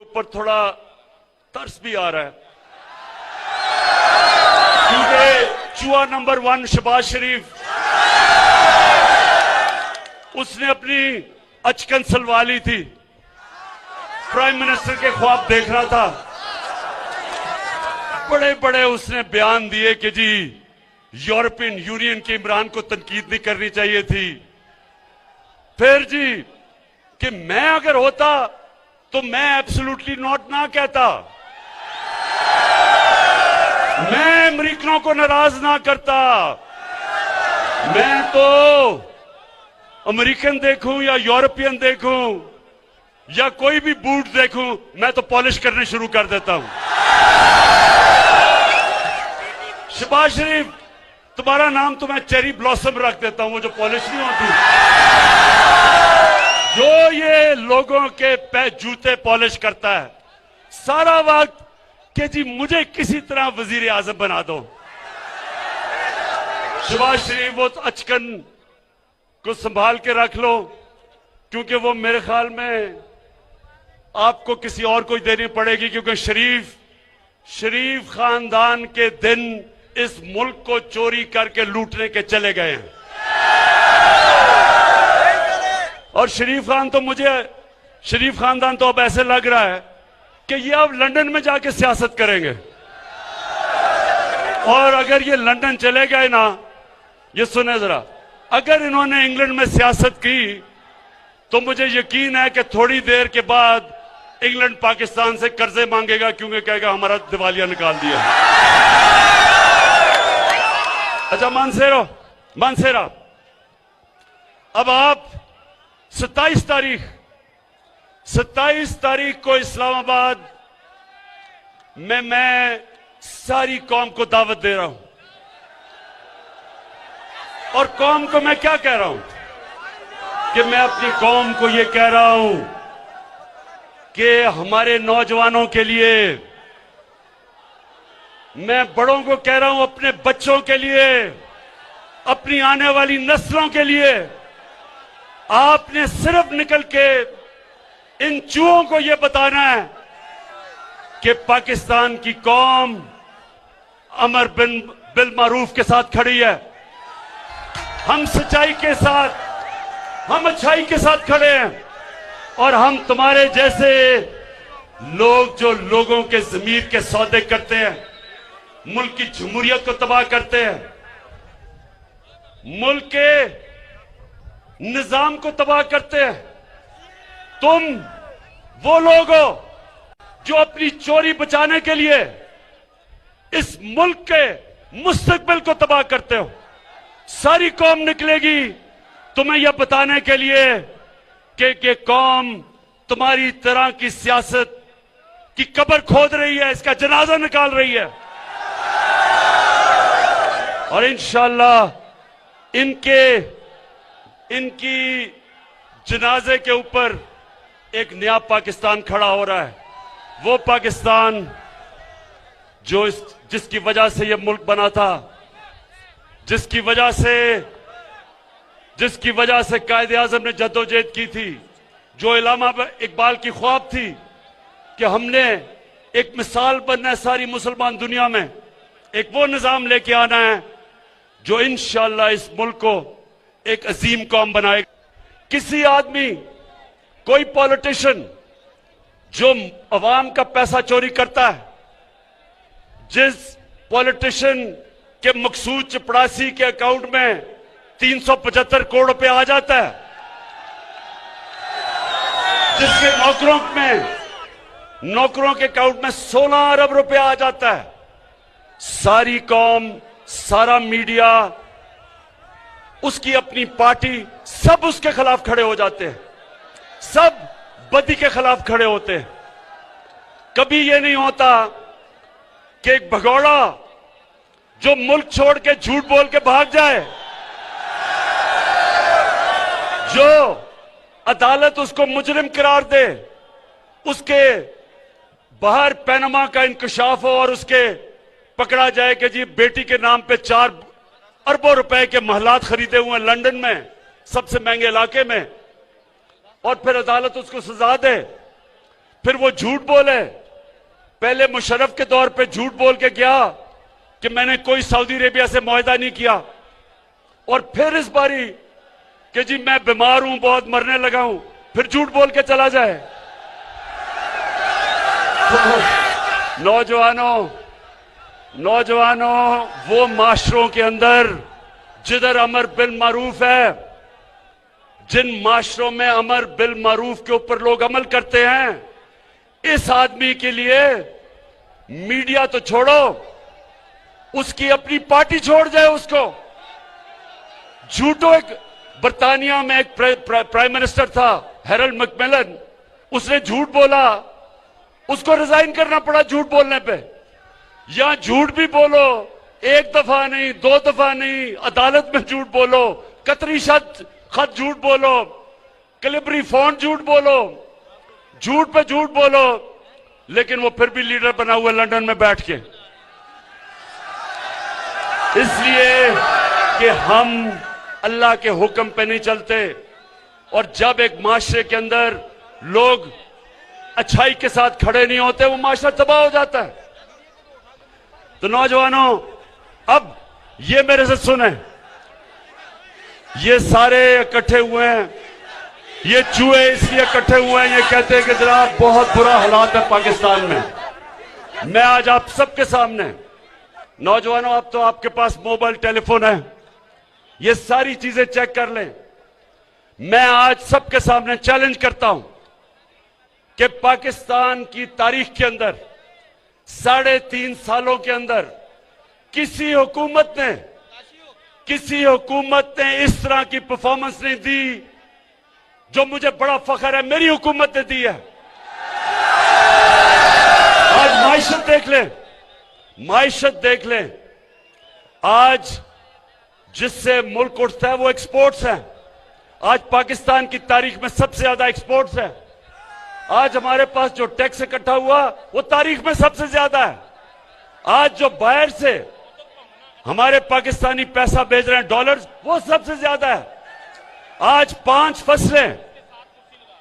ऊपर थोड़ा तरस भी आ रहा है क्योंकि चूहा नंबर 1 शहबाज शरीफ उसने अपनी अचकन सलवाली थी, प्राइम मिनिस्टर के ख्वाब देख रहा था, बड़े बड़े उसने बयान दिए कि जी यूरोपियन यूनियन के इमरान को तनकीद नहीं करनी चाहिए थी। फिर जी कि मैं अगर होता तो मैं एब्सोल्युटली नॉट ना कहता, मैं अमेरिकनों को नाराज ना करता। मैं तो अमेरिकन देखूं या यूरोपियन देखूं या कोई भी बूट देखूं, मैं तो पॉलिश करने शुरू कर देता हूं। शहबाज शरीफ, तुम्हारा नाम तो मैं चेरी ब्लॉसम रख देता हूं, वो जो पॉलिश नहीं होती, जो ये लोगों के जूते पॉलिश करता है सारा वक्त कि जी मुझे किसी तरह वजीर आजम बना दो। शहबाज शरीफ वो अचकन को संभाल के रख लो, क्योंकि वो मेरे ख्याल में आपको किसी और को देनी पड़ेगी, क्योंकि शरीफ खानदान के दिन इस मुल्क को चोरी करके लूटने के चले गए हैं। और शरीफ खानदान तो अब ऐसे लग रहा है कि ये अब लंदन में जाके सियासत करेंगे। और अगर ये लंदन चले गए ना, ये सुने जरा, अगर इन्होंने इंग्लैंड में सियासत की तो मुझे यकीन है कि थोड़ी देर के बाद इंग्लैंड पाकिस्तान से कर्जे मांगेगा, क्योंकि कहेगा हमारा दिवालिया निकाल दिया। अच्छा मानसेरा, अब आप 27 तारीख को इस्लामाबाद में मैं सारी कौम को दावत दे रहा हूं। और कौम को मैं क्या कह रहा हूं कि मैं अपनी कौम को यह कह रहा हूं कि हमारे नौजवानों के लिए, मैं बड़ों को कह रहा हूं अपने बच्चों के लिए, अपनी आने वाली नस्लों के लिए, आपने सिर्फ निकल के इन चूहों को यह बताना है कि पाकिस्तान की कौम अमर बिल मारूफ के साथ खड़ी है। हम सच्चाई के साथ, हम अच्छाई के साथ खड़े हैं। और हम तुम्हारे जैसे लोग जो लोगों के ज़मीर के सौदे करते हैं, मुल्क की जमहूरियत को तबाह करते हैं, मुल्क के निजाम को तबाह करते हैं, तुम वो लोग हो जो अपनी चोरी बचाने के लिए इस मुल्क के मुस्तकबिल को तबाह करते हो। सारी कौम निकलेगी तुम्हें यह बताने के लिए कि कौम तुम्हारी तरह की सियासत की कब्र खोद रही है, इसका जनाजा निकाल रही है। और इंशाअल्लाह इनकी जनाजे के ऊपर एक नया पाकिस्तान खड़ा हो रहा है। वो पाकिस्तान जिसकी वजह से यह मुल्क बना था, जिसकी वजह से कायदे आजम ने जद्दोजहद की थी, जो इलामा इकबाल की ख्वाब थी कि हमने एक मिसाल बनना है सारी मुसलमान दुनिया में, एक वो निजाम लेके आना है जो इंशाअल्लाह इस मुल्क को एक अजीम कौम बनाएगा। किसी आदमी, कोई पॉलिटिशियन जो अवाम का पैसा चोरी करता है, जिस पॉलिटिशियन के मकसूद चपड़ासी के अकाउंट में 375 करोड़ रुपए आ जाता है, जिसके नौकरों के अकाउंट में 16 अरब रुपए आ जाता है, सारी कौम, सारा मीडिया, उसकी अपनी पार्टी, सब उसके खिलाफ खड़े हो जाते हैं, सब बदी के खिलाफ खड़े होते हैं। कभी यह नहीं होता कि एक भगौड़ा जो मुल्क छोड़ के झूठ बोल के भाग जाए, जो अदालत उसको मुजरिम करार दे, उसके बाहर पैनमा का इंकशाफ हो और उसके पकड़ा जाए कि जी बेटी के नाम पे 4 अरबों रुपए के महलात खरीदे हुए हैं लंदन में, सबसे महंगे इलाके में, और फिर अदालत उसको सजा दे, फिर वो झूठ बोले। पहले मुशर्रफ के दौर पे झूठ बोल के गया कि मैंने कोई सऊदी अरेबिया से मुआहदा नहीं किया, और फिर इस बारी कि जी मैं बीमार हूं, बहुत मरने लगा हूं, फिर झूठ बोल के चला जाए। तो नौजवानों, वो माशरों के अंदर जिधर अमर बिल मारूफ है, जिन माशरों में अमर बिल मारूफ के ऊपर लोग अमल करते हैं, इस आदमी के लिए मीडिया तो छोड़ो, उसकी अपनी पार्टी छोड़ जाए उसको। झूठो एक बर्तानिया में एक प्राइम मिनिस्टर था, हैरोल्ड मैकमिलन, उसने झूठ बोला, उसको रिजाइन करना पड़ा झूठ बोलने पे। यहां झूठ भी बोलो, एक दफा नहीं, दो दफा नहीं, अदालत में झूठ बोलो, कतरी खत झूठ बोलो, कैलिब्री फॉन्ट झूठ बोलो, झूठ पे झूठ बोलो, लेकिन वो फिर भी लीडर बना हुआ लंदन में बैठ के। इसलिए कि हम अल्लाह के हुक्म पे नहीं चलते, और जब एक माशरे के अंदर लोग अच्छाई के साथ खड़े नहीं होते, वो माशरा तबाह हो जाता है। तो नौजवानों, अब ये मेरे से सुने, ये सारे इकट्ठे हुए हैं, ये चूहे इसलिए इकट्ठे हुए हैं, ये कहते हैं कि जनाब बहुत बुरा हालात है पाकिस्तान में। मैं आज आप सबके सामने, नौजवानों, अब तो आपके पास मोबाइल टेलीफोन है, ये सारी चीजें चेक कर लें। मैं आज सबके सामने चैलेंज करता हूं कि पाकिस्तान की तारीख के अंदर 3.5 सालों के अंदर किसी हुकूमत ने इस तरह की परफॉर्मेंस नहीं दी जो मुझे बड़ा फख्र है मेरी हुकूमत ने दी है। आज माइशत देख लें, आज जिससे मुल्क उठता है वो एक्सपोर्ट्स है। आज पाकिस्तान की तारीख में सबसे ज्यादा एक्सपोर्ट्स है। आज हमारे पास जो टैक्स इकट्ठा हुआ वो तारीख में सबसे ज्यादा है। आज जो बाहर से हमारे पाकिस्तानी पैसा भेज रहे हैं डॉलर्स, वो सबसे ज्यादा है। आज 5 फसलें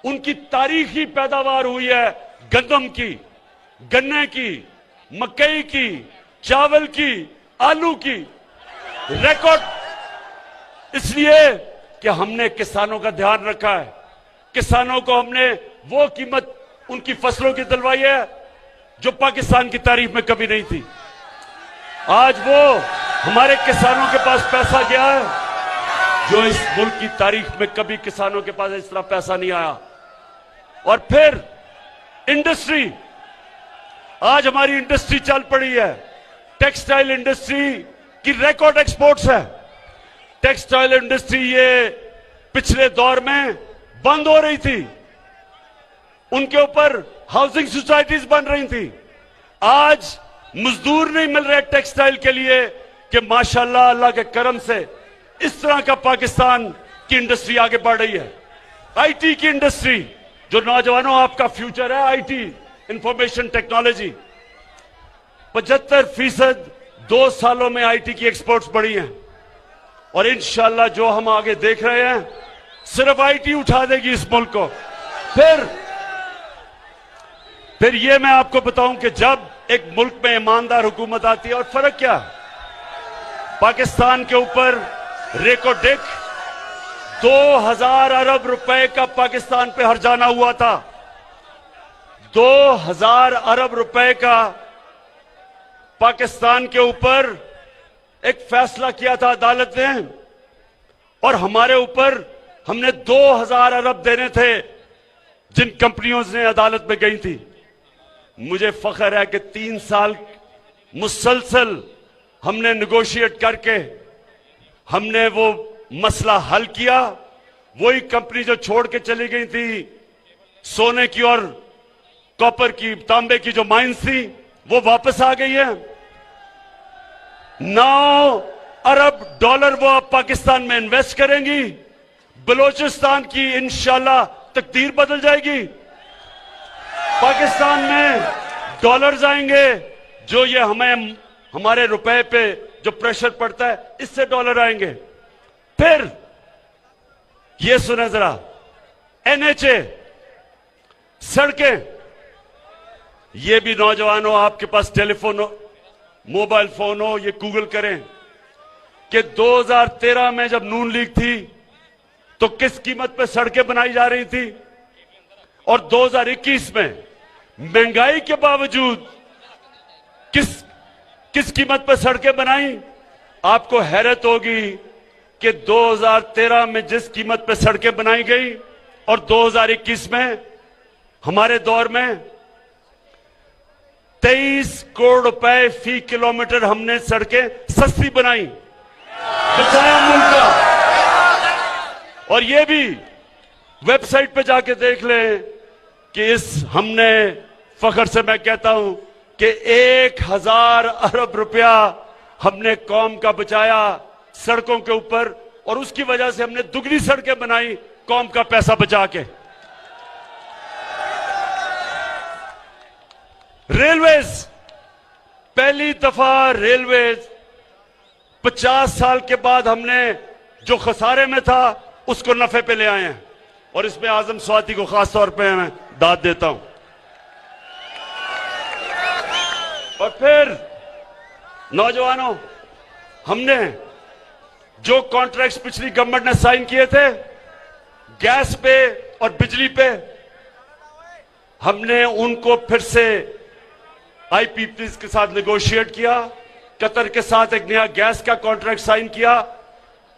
उनकी तारीखी पैदावार हुई है, गंदम की, गन्ने की, मकई की, चावल की, आलू की, रिकॉर्ड। इसलिए कि हमने किसानों का ध्यान रखा है, किसानों को हमने वो कीमत उनकी फसलों की दिलवाई है जो पाकिस्तान की तारीख में कभी नहीं थी। आज वो हमारे किसानों के पास पैसा गया है जो इस मुल्क की तारीख में कभी किसानों के पास इस तरह पैसा नहीं आया। और फिर इंडस्ट्री, आज हमारी इंडस्ट्री चल पड़ी है, टेक्सटाइल इंडस्ट्री की रिकॉर्ड एक्सपोर्ट्स है। टेक्सटाइल इंडस्ट्री ये पिछले दौर में बंद हो रही थी, उनके ऊपर हाउसिंग सोसाइटीज बन रही थी। आज मजदूर नहीं मिल रहे टेक्सटाइल के लिए कि माशाल्लाह अल्लाह के करम से इस तरह का पाकिस्तान की इंडस्ट्री आगे बढ़ रही है। आईटी की इंडस्ट्री, जो नौजवानों आपका फ्यूचर है, आईटी, इंफॉर्मेशन टेक्नोलॉजी, 75% 2 सालों में आईटी की एक्सपोर्ट्स बढ़ी हैं। और इंशाल्लाह जो हम आगे देख रहे हैं, सिर्फ आईटी उठा देगी इस मुल्क को। फिर ये मैं आपको बताऊं कि जब एक मुल्क में ईमानदार हुकूमत आती है, और फर्क क्या, पाकिस्तान के ऊपर रेकोडेक 2000 अरब रुपए का पाकिस्तान पे हर्जाना हुआ था। 2000 अरब रुपए का पाकिस्तान के ऊपर एक फैसला किया था अदालत ने, और हमारे ऊपर हमने 2000 अरब देने थे जिन कंपनियों ने अदालत में गई थी। मुझे फख्र है कि 3 साल मुसलसल हमने निगोशिएट करके हमने वो मसला हल किया। वही कंपनी जो छोड़ के चली गई थी, सोने की और कॉपर की, तांबे की जो माइंस थी, वो वापस आ गई है। 9 अरब डॉलर वो अब पाकिस्तान में इन्वेस्ट करेंगी। बलोचिस्तान की इंशाल्लाह तकदीर बदल जाएगी। पाकिस्तान में डॉलर्स आएंगे, जो ये हमारे रुपए पे जो प्रेशर पड़ता है, इससे डॉलर आएंगे। फिर ये सुने जरा, एनएचए, सड़कें, ये भी नौजवानों, आपके पास टेलीफोन हो, मोबाइल फोन हो, ये गूगल करें कि 2013 में जब नून लीग थी तो किस कीमत पे सड़कें बनाई जा रही थी, और 2021 में महंगाई के बावजूद किस कीमत पे सड़कें बनाई। आपको हैरत होगी कि 2013 में जिस कीमत पे सड़कें बनाई गई और 2021 में हमारे दौर में 23 करोड़ रुपए फी किलोमीटर हमने सड़कें सस्ती बनाई, बचाया मुल्क का। और ये भी वेबसाइट पे जाके देख लें कि हमने फख्र से मैं कहता हूं कि 1000 अरब रुपया हमने कौम का बचाया सड़कों के ऊपर, और उसकी वजह से हमने दुगनी सड़कें बनाई कौम का पैसा बचा के। रेलवेज, पहली दफा रेलवेज 50 साल के बाद हमने जो खसारे में था उसको नफे पे ले आए हैं, और इसमें आजम स्वाति को खास तौर पे मैं दाद देता हूं। और फिर नौजवानों, हमने जो कॉन्ट्रैक्ट्स पिछली गवर्नमेंट ने साइन किए थे गैस पे और बिजली पे, हमने उनको फिर से आईपीपीज के साथ नेगोशिएट किया, कतर के साथ एक नया गैस का कॉन्ट्रैक्ट साइन किया,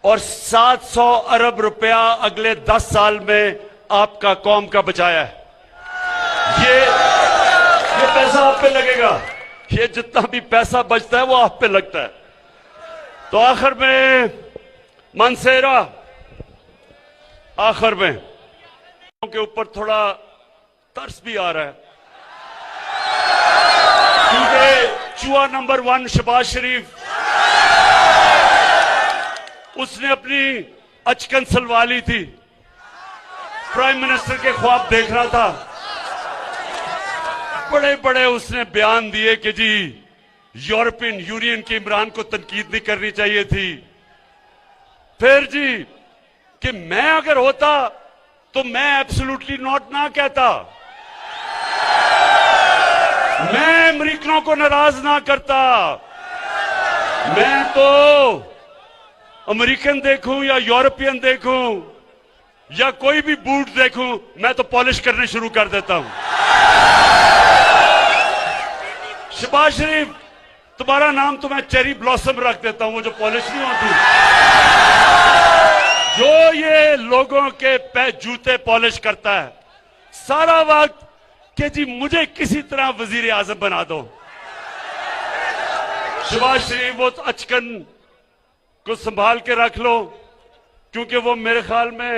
और 700 अरब रुपया अगले 10 साल में आपका कौम का बचाया है। ये पैसा आप पे लगेगा, ये जितना भी पैसा बचता है वो आप पे लगता है। तो आखिर में मनसेरा, आखिर में के ऊपर थोड़ा तरस भी आ रहा है, क्योंकि चुआ नंबर 1 शहबाज शरीफ, उसने अपनी अचकन सलवाली थी, प्राइम मिनिस्टर के ख्वाब देख रहा था, बड़े बड़े उसने बयान दिए कि जी यूरोपियन यूनियन के इमरान को तनकीद नहीं करनी चाहिए थी। फिर जी कि मैं अगर होता तो मैं एब्सोल्युटली नॉट ना कहता, मैं अमेरिकनों को नाराज ना करता, मैं तो अमेरिकन देखूं या यूरोपियन देखूं या कोई भी बूट देखूं, मैं तो पॉलिश करने शुरू कर देता हूं। शहबाज शरीफ, तुम्हारा नाम तो मैं चेरी ब्लॉसम रख देता हूं, वो जो पॉलिश नहीं होती, जो ये लोगों के जूते पॉलिश करता है सारा वक्त कि जी मुझे किसी तरह वजीर आजम बना दो। शहबाज शरीफ, वो अचकन को संभाल के रख लो, क्योंकि वो मेरे ख्याल में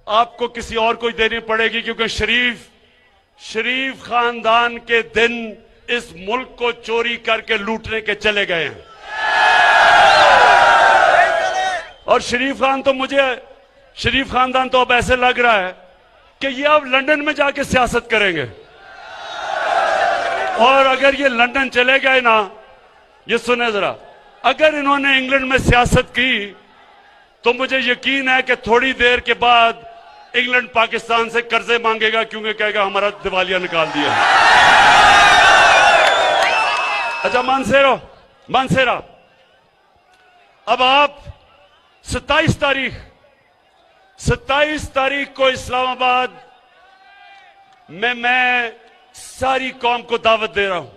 आपको किसी और को देनी पड़ेगी, क्योंकि शरीफ खानदान के दिन इस मुल्क को चोरी करके लूटने के चले गए हैं। और शरीफ खानदान तो अब ऐसे लग रहा है कि ये अब लंदन में जाके सियासत करेंगे, और अगर ये लंदन चले गए ना, ये सुने जरा, अगर इन्होंने इंग्लैंड में सियासत की तो मुझे यकीन है कि थोड़ी देर के बाद इंग्लैंड पाकिस्तान से कर्जे मांगेगा, क्योंकि कहेगा हमारा दिवालिया निकाल दिया। अच्छा मानसेरा, अब आप 27 तारीख को इस्लामाबाद में मैं सारी कौम को दावत दे रहा हूं,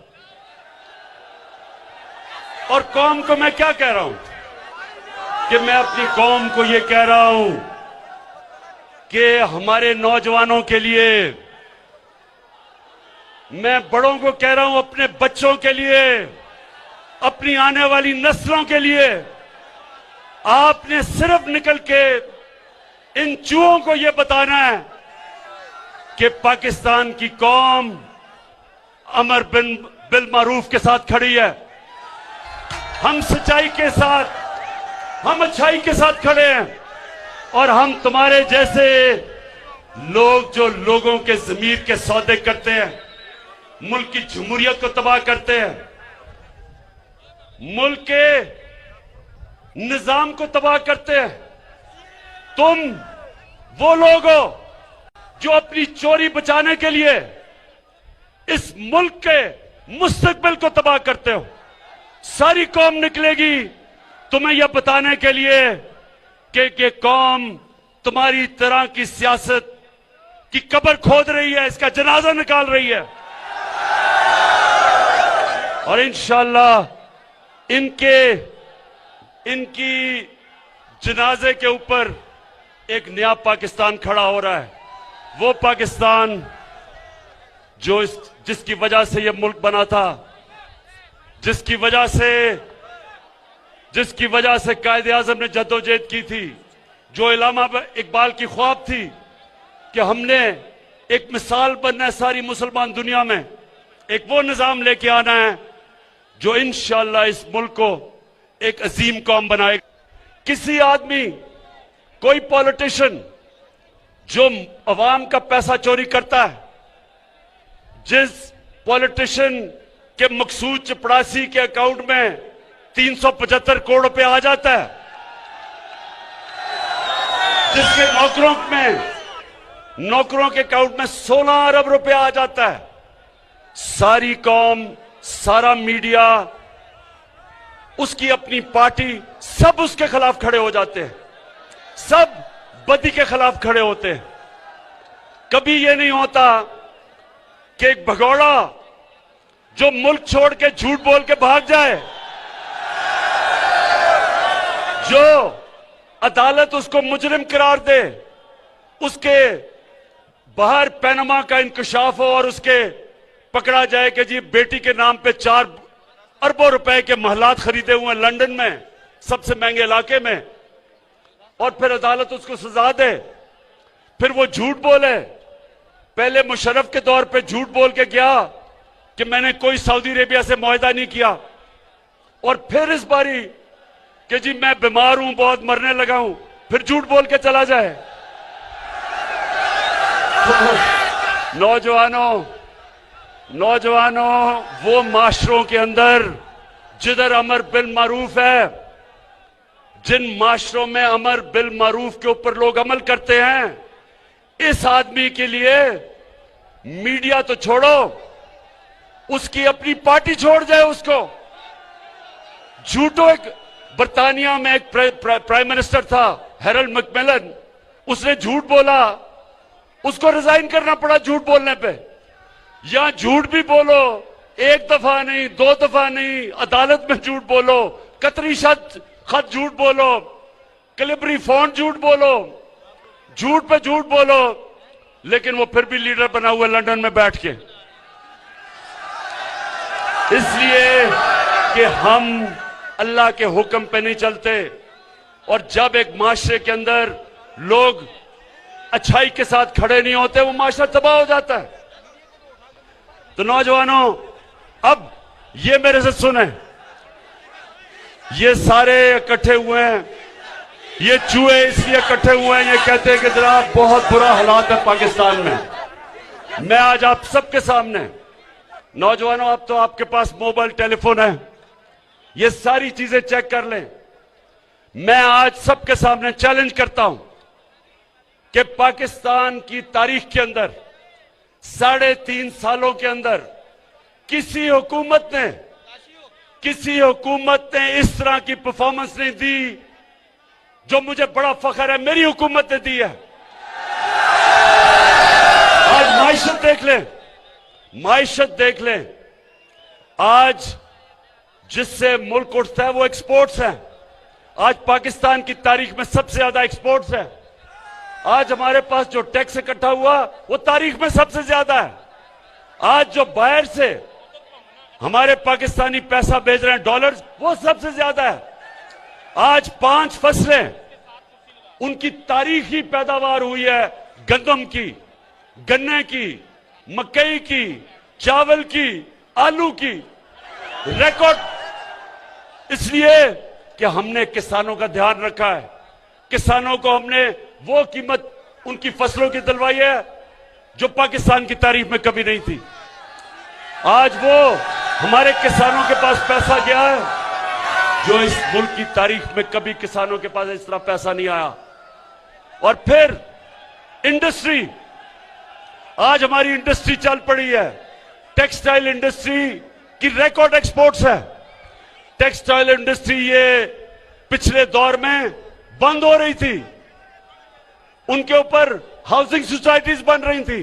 और कौम को मैं क्या कह रहा हूं कि मैं अपनी कौम को यह कह रहा हूं कि हमारे नौजवानों के लिए, मैं बड़ों को कह रहा हूं, अपने बच्चों के लिए, अपनी आने वाली नस्लों के लिए, आपने सिर्फ निकल के इन चूहों को यह बताना है कि पाकिस्तान की कौम अमर बिल मारूफ के साथ खड़ी है, हम सच्चाई के साथ, हम अच्छाई के साथ खड़े हैं, और हम तुम्हारे जैसे लोग जो लोगों के ज़मीर के सौदे करते हैं, मुल्क की जमहूरियत को तबाह करते हैं, मुल्क के निजाम को तबाह करते हैं, तुम वो लोग हो जो अपनी चोरी बचाने के लिए इस मुल्क के मुस्तकबिल को तबाह करते हो। सारी कौम निकलेगी तुम्हें यह बताने के लिए कि कौम तुम्हारी तरह की सियासत की कब्र खोद रही है, इसका जनाजा निकाल रही है। और इंशाअल्लाह इनकी जनाजे के ऊपर एक नया पाकिस्तान खड़ा हो रहा है। वो पाकिस्तान जिसकी वजह से यह मुल्क बना था, जिसकी वजह से कायदे आजम ने जद्दोजहद की थी, जो इल्लामा इकबाल की ख्वाब थी कि हमने एक मिसाल बनना है सारी मुसलमान दुनिया में, एक वो निजाम लेके आना है जो इंशाअल्लाह इस मुल्क को एक अजीम कौम बनाएगा। किसी आदमी, कोई पॉलिटिशियन जो अवाम का पैसा चोरी करता है, जिस पॉलिटिशियन के मकसूद चपड़ासी के अकाउंट में 375 करोड़ रुपए आ जाता है, जिसके नौकरों के अकाउंट में 16 अरब रुपए आ जाता है, सारी कौम, सारा मीडिया, उसकी अपनी पार्टी, सब उसके खिलाफ खड़े हो जाते हैं, सब बदी के खिलाफ खड़े होते हैं। कभी यह नहीं होता कि एक भगौड़ा जो मुल्क छोड़ के झूठ बोल के भाग जाए, जो अदालत उसको मुजरिम करार दे, उसके बाहर पैनमा का इंकशाफ हो और उसके पकड़ा जाए कि जी बेटी के नाम पे 4 अरबों रुपए के महलात खरीदे हुए हैं लंदन में, सबसे महंगे इलाके में, और फिर अदालत उसको सजा दे, फिर वो झूठ बोले। पहले मुशर्रफ के दौर पे झूठ बोल के गया कि मैंने कोई सऊदी अरेबिया से मुआहदा नहीं किया, और फिर इस बारी कि जी मैं बीमार हूं, बहुत मरने लगा हूं, फिर झूठ बोल के चला जाए। नौजवानों, वो माशरों के अंदर जिधर अमर बिल मारूफ है, जिन माशरों में अमर बिल मारूफ के ऊपर लोग अमल करते हैं, इस आदमी के लिए मीडिया तो छोड़ो, उसकी अपनी पार्टी छोड़ जाए उसको। झूठो, एक बर्तानिया में एक प्राइम मिनिस्टर था, हैरल्ड मैकमिलन, उसने झूठ बोला, उसको रिजाइन करना पड़ा झूठ बोलने पे। या झूठ भी बोलो, एक दफा नहीं, 2 दफा नहीं, अदालत में झूठ बोलो, कतरी खत झूठ बोलो, कैलिब्री फॉन्ट झूठ बोलो, झूठ पे झूठ बोलो, लेकिन वो फिर भी लीडर बना हुआ लंदन में बैठ के, इसलिए कि हम अल्लाह के हुक्म पे नहीं चलते। और जब एक माशरे के अंदर लोग अच्छाई के साथ खड़े नहीं होते, वो माशरा तबाह हो जाता है। तो नौजवानों, अब ये मेरे से सुने, ये सारे इकट्ठे हुए हैं, ये चूहे इसलिए इकट्ठे हुए हैं, ये कहते हैं कि जनाब बहुत बुरा हालात है पाकिस्तान में। मैं आज आप सबके सामने, नौजवानों, अब तो आपके पास मोबाइल टेलीफोन है, ये सारी चीजें चेक कर लें। मैं आज सबके सामने चैलेंज करता हूं कि पाकिस्तान की तारीख के अंदर 3.5 सालों के अंदर किसी हुकूमत ने इस तरह की परफॉर्मेंस नहीं दी जो मुझे बड़ा फख्र है मेरी हुकूमत ने दी है। आज माइशत देख लें, आज जिससे मुल्क उठता है वो एक्सपोर्ट्स है। आज पाकिस्तान की तारीख में सबसे ज्यादा एक्सपोर्ट्स है। आज हमारे पास जो टैक्स इकट्ठा हुआ वो तारीख में सबसे ज्यादा है। आज जो बाहर से हमारे पाकिस्तानी पैसा भेज रहे हैं डॉलर्स, वो सबसे ज्यादा है। आज 5 फसलें उनकी तारीखी पैदावार हुई है, गंदम की, गन्ने की, मकई की, चावल की, आलू की, रिकॉर्ड। इसलिए कि हमने किसानों का ध्यान रखा है, किसानों को हमने वो कीमत उनकी फसलों की दिलवाई है जो पाकिस्तान की तारीख में कभी नहीं थी। आज वो हमारे किसानों के पास पैसा गया है जो इस मुल्क की तारीख में कभी किसानों के पास इस तरह पैसा नहीं आया। और फिर इंडस्ट्री, आज हमारी इंडस्ट्री चल पड़ी है, टेक्सटाइल इंडस्ट्री की रिकॉर्ड एक्सपोर्ट्स है। टेक्सटाइल इंडस्ट्री ये पिछले दौर में बंद हो रही थी, उनके ऊपर हाउसिंग सोसाइटीज बन रही थी।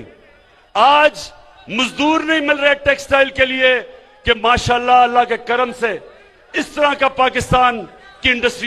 आज मजदूर नहीं मिल रहे टेक्सटाइल के लिए कि माशाल्लाह अल्लाह के करम से इस तरह का पाकिस्तान की इंडस्ट्री